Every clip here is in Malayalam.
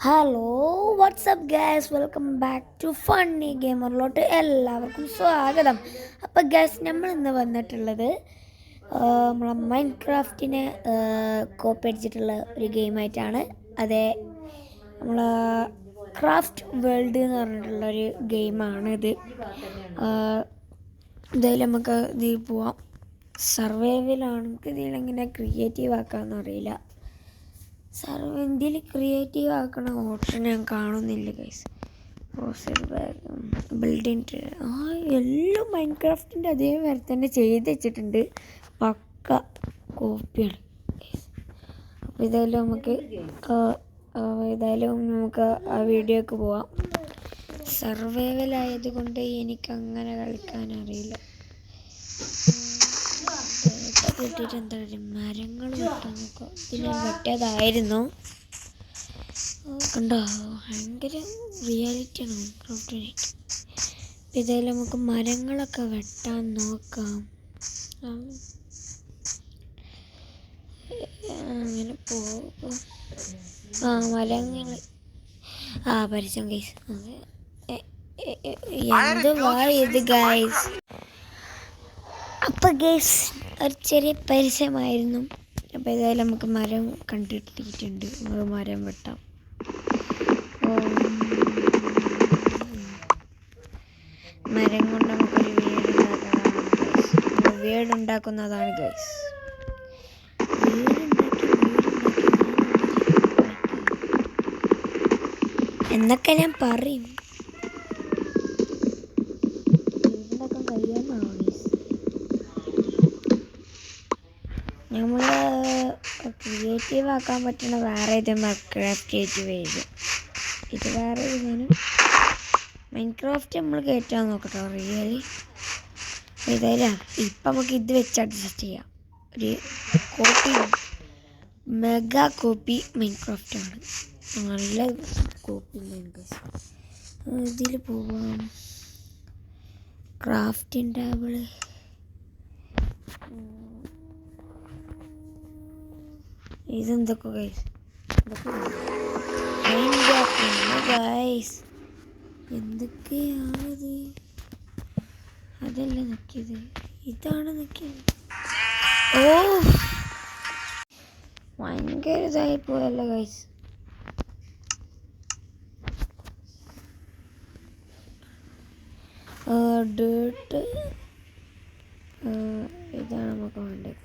Hello what's up guys, welcome back to funny ഗെയിമറിലോട്ട് എല്ലാവർക്കും സ്വാഗതം. അപ്പോൾ ഗൈസ്, നമ്മൾ ഇന്ന് വന്നിട്ടുള്ളത് നമ്മളെ മൈൻക്രാഫ്റ്റിനെ കോപ്പി അടിച്ചിട്ടുള്ള ഒരു ഗെയിമായിട്ടാണ്. അതെ, നമ്മളെ ക്രാഫ്റ്റ് വേൾഡ് എന്ന് പറഞ്ഞിട്ടുള്ളൊരു ഗെയിമാണിത്. എന്തായാലും നമുക്ക് ഇതിൽ പോവാം. സർവൈവലാണ്. ഇതിലെങ്ങനെ ക്രിയേറ്റീവ് ആക്കാമെന്ന് അറിയില്ല. ഇന്ത്യയിൽ ക്രിയേറ്റീവ് ആക്കണ ഓപ്ഷൻ ഞാൻ കാണുന്നില്ല ഗൈസ്. ബിൽഡിങ് എല്ലാം മൈൻക്രാഫ്റ്റിൻ്റെ അതേമാതിരി തന്നെ ചെയ്ത് വെച്ചിട്ടുണ്ട്. പക്ക കോപ്പിയാണ് ഗൈസ്. അപ്പോൾ ഏതായാലും നമുക്ക് ആ വീഡിയോക്ക് പോവാം. സർവൈവൽ ആയതുകൊണ്ട് എനിക്കങ്ങനെ കളിക്കാൻ അറിയില്ല. കിട്ടിയിട്ട് എന്താ പറയുക, മരങ്ങൾ വെട്ടാൻ നോക്കുക. ഇത് ഞാൻ വെട്ടിയതായിരുന്നു. കണ്ടോ, ഭയങ്കര റിയാലിറ്റിയാണ് മൈൻക്രാഫ്റ്റിന്. ഇതായാലും നമുക്ക് മരങ്ങളൊക്കെ വെട്ടാൻ നോക്കാം. അങ്ങനെ പോകും. മരങ്ങൾ പരസ്യം ഗൈസ്. എന്തുവാ ഇത് ഗൈസ്? അപ്പോൾ ഗൈസ്, ഒരു ചെറിയ പരസ്യമായിരുന്നു. അപ്പോൾ ഏതായാലും നമുക്ക് മരം കണ്ടിട്ടിട്ടുണ്ട്. നമുക്ക് മരം വെട്ടാം. മരം കൊണ്ട് നമുക്കൊരു വീടുണ്ടാക്കുന്നതാണ് ഗൈസ്. എന്നൊക്കെ ഞാൻ പറയും. വീടുണ്ടാക്കാൻ കഴിയാമെന്നാണോ ഗൈസ്? നമ്മൾ ക്രിയേറ്റീവ് ആക്കാൻ പറ്റുന്ന വേറെ ഇത് ക്രിയേറ്റീവ് ചെയ്തു. ഇത് വേറെ ഇതാണ് മൈൻക്രാഫ്റ്റ്. നമ്മൾ കയറ്റാൻ നോക്കട്ടോ റിയലി. ഏതായാലും ഇപ്പം നമുക്ക് ഇത് വെച്ച് അഡ്ജസ്റ്റ് ചെയ്യാം. ഒരു കോപ്പി, മെഗാ കോപ്പി മൈൻക്രാഫ്റ്റാണ്. നല്ല കോപ്പി മൈൻക്രാഫ്റ്റ്. ഇതിൽ പോവാം. ക്രാഫ്റ്റിംഗ് ടേബിള് ഇതെന്തൊക്കെ ഗൈസ്? ഗൈസ്, എന്തൊക്കെയാണിത്? അതല്ല നോക്കിയത്, ഇതാണ് നോക്കിയത്. ഓ, ഭയങ്കര ഇതായി പോയല്ലോ ഗൈസ്. ഡേർട്ട് ഇതാണ് നമുക്ക് വേണ്ടത്.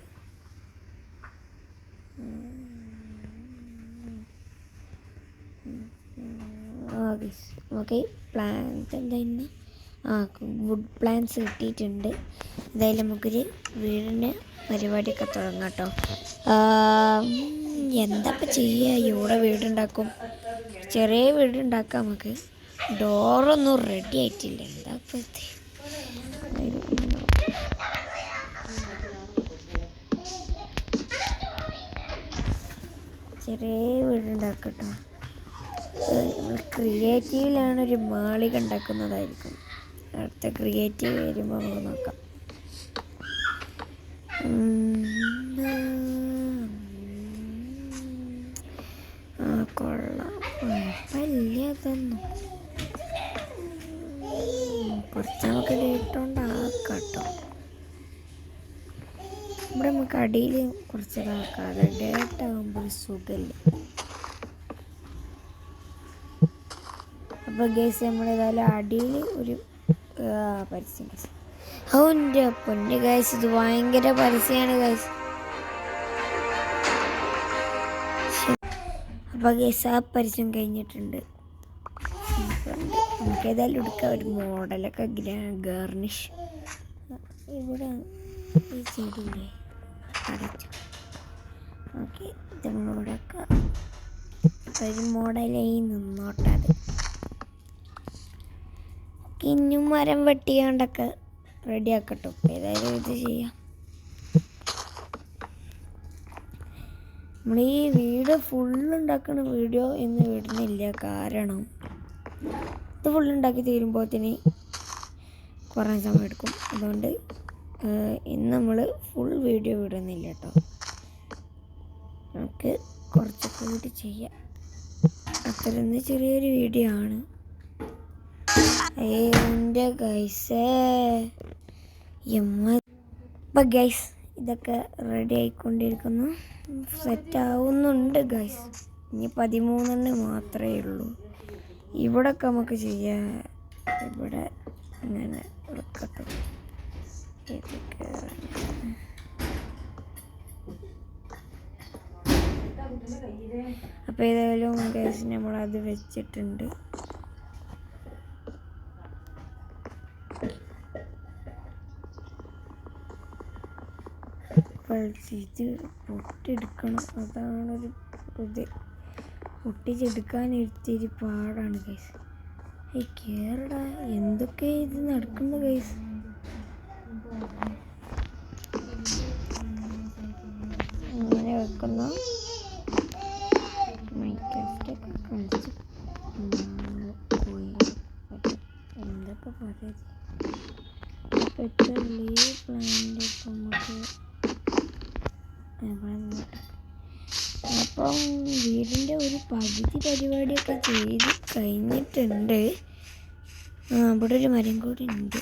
നമുക്ക് പ്ലാന്റ് എന്തായിരുന്നു? വുഡ് പ്ലാന്റ്സ് കിട്ടിയിട്ടുണ്ട്. എന്തായാലും നമുക്കൊരു വീടിന് പരിപാടിയൊക്കെ തുടങ്ങാം കേട്ടോ. എന്താ ഇപ്പം ചെയ്യുക? ഇവിടെ വീടുണ്ടാക്കും. ചെറിയ വീടുണ്ടാക്കാം നമുക്ക്. ഡോറൊന്നും റെഡി ആയിട്ടില്ല. എന്താ ഇപ്പം ചെറിയ വീടുണ്ടാക്കട്ടോ. നമ്മൾ ക്രിയേറ്റീവിലാണ് ഒരു മാളിക ഉണ്ടാക്കുന്നതായിരിക്കും. അടുത്ത ക്രിയേറ്റീവ് വരുമ്പോൾ നമുക്ക് നോക്കാം. കൊള്ളാം, കുഴപ്പമില്ല. അതൊന്നും കുറച്ച് നമുക്ക് ഡേറ്റുണ്ടാക്കാം കേട്ടോ. ഇവിടെ നമുക്ക് അടിയിൽ കുറച്ച് ഇതാക്കാം. ഡേറ്റാകുമ്പോൾ ഒരു സുഖമില്ല. അപ്പോൾ ഗൈസ്, നമ്മളേതായാലും അടിയിൽ ഒരു പരസ്യം ഗൈസ്. എൻ്റെ പൊന്ന് ഗൈസ്, ഇത് ഭയങ്കര പരസ്യമാണ് ഗൈസ്. അപ്പോൾ ഗൈസ്, ആ പരസ്യം കഴിഞ്ഞിട്ടുണ്ട്. നമുക്കേതായാലും എടുക്കാം ഒരു മോഡലൊക്കെ ഗാർണിഷ്. ഇവിടെ ഈ ചെടിയില്ലേ അടച്ചു. ഓക്കെ, ഇത് നമ്മളിവിടെയൊക്കെ ഒരു മോഡലായി നിന്നോട്ടെ. അത് ഇനിയും മരം വെട്ടിയാണ്ടൊക്കെ റെഡിയാക്കട്ടോ. ഏതായാലും ഇത് ചെയ്യാം. നമ്മൾ ഈ വീട് ഫുള്ളുണ്ടാക്കുന്ന വീഡിയോ ഇന്ന് വിടുന്നില്ല. കാരണം ഇത് ഫുള്ളുണ്ടാക്കി തീരുമ്പോഴത്തേന് കുറേ സമയം എടുക്കും. അതുകൊണ്ട് ഇന്ന് നമ്മൾ ഫുൾ വീഡിയോ വിടുന്നില്ല കേട്ടോ. നമുക്ക് കുറച്ച് കൂടി ചെയ്യാം. അത്രയൊന്ന് ചെറിയൊരു വീഡിയോ ആണ്. എൻ്റെ ഗൈസേ അപ്പം ഗൈസ് ഇതൊക്കെ റെഡി ആയിക്കൊണ്ടിരിക്കുന്നു, സെറ്റ് ആവുന്നുണ്ട് ഗൈസ്. ഇനി 13 മാത്രമേ ഉള്ളൂ. ഇവിടൊക്കെ നമുക്ക് ചെയ്യാം. ഇവിടെ ഇങ്ങനെ വെക്കട്ടെ. ഇതൊക്കെ അപ്പോൾ ഏതായാലും ഗൈസ് നമ്മളത് വെച്ചിട്ടുണ്ട്. ഇത് പൊട്ടിയെടുക്കണം, അതാണൊരു ഇത്. പൊട്ടിച്ചെടുക്കാൻ ഇത്തിരി പാടാണ് ഗൈസ്. കേരടാ, എന്തൊക്കെ ഇത് നടക്കുന്നു ഗൈസ്. ഇങ്ങനെ വെക്കുന്നു. മൈക്രോസ്റ്റൊക്കെ കളിച്ച് എന്തൊക്കെ പറയുന്നത്. പെട്ടെന്ന് ഈ പ്ലാന്റ് നമുക്ക് അപ്പം വീടിൻ്റെ ഒരു പകുതി പരിപാടിയൊക്കെ ചെയ്ത് കഴിഞ്ഞിട്ടുണ്ട്. അവിടെ ഒരു മരം കൂടി ഉണ്ട്,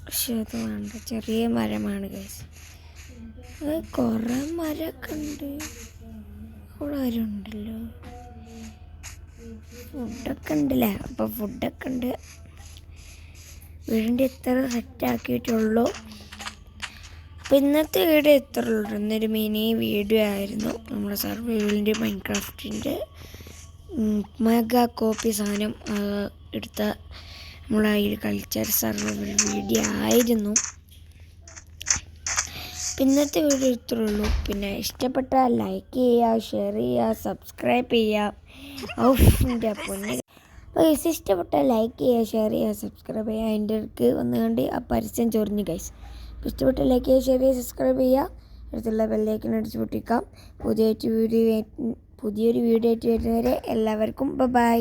പക്ഷെ അത് വേണ്ട, ചെറിയ മരമാണ് ഗൈസ്. കുറേ മരമൊക്കെ ഉണ്ട്. അവിടെ ആരും ഉണ്ടല്ലോ, ഫുഡൊക്കെ ഉണ്ടല്ലേ. അപ്പോൾ ഫുഡൊക്കെ ഉണ്ട്. വീടിൻ്റെ എത്ര സെറ്റാക്കിയിട്ടുള്ളൂ. അപ്പോൾ ഇന്നത്തെ വീഡിയോ ഇത്ര ഉള്ളൂ. ഇന്നൊരു മിനി വീഡിയോ ആയിരുന്നു. നമ്മുടെ സർവൈവലിൻ്റെ മൈൻക്രാഫ്റ്റിൻ്റെ മെഗാ കോപ്പി സാധനം എടുത്ത നമ്മളെ അഗ്രികൾച്ചർ സർവൈവൽ വീഡിയോ ആയിരുന്നു. ഇന്നത്തെ വീഡിയോ ഇത്ര ഉള്ളൂ. പിന്നെ ഇഷ്ടപ്പെട്ടാൽ ലൈക്ക് ചെയ്യുക, ഷെയർ ചെയ്യുക, സബ്സ്ക്രൈബ് ചെയ്യുക. എൻ്റെ പൊന്നെ അപ്പോൾ ഗൈസ് ഇഷ്ടപ്പെട്ടാൽ ലൈക്ക് ചെയ്യുക, ഷെയർ ചെയ്യുക, സബ്സ്ക്രൈബ് ചെയ്യുക. അതിൻ്റെ ഇടയ്ക്ക് വന്നുകൊണ്ട് ആ പരസ്യം ചൊറിഞ്ഞു ഗൈസ്. ഇഷ്ടപ്പെട്ട ലൈക്ക് ചെയ്യുക, ഷെയർ ചെയ്യുക, സബ്സ്ക്രൈബ് ചെയ്യുക. അടുത്തുള്ള ബെല്ലൈക്കൺ അടിച്ച് പൊട്ടിക്കാം. പുതിയൊരു വീഡിയോ ആയിട്ട് വരുന്നവരെ എല്ലാവർക്കും ബൈ.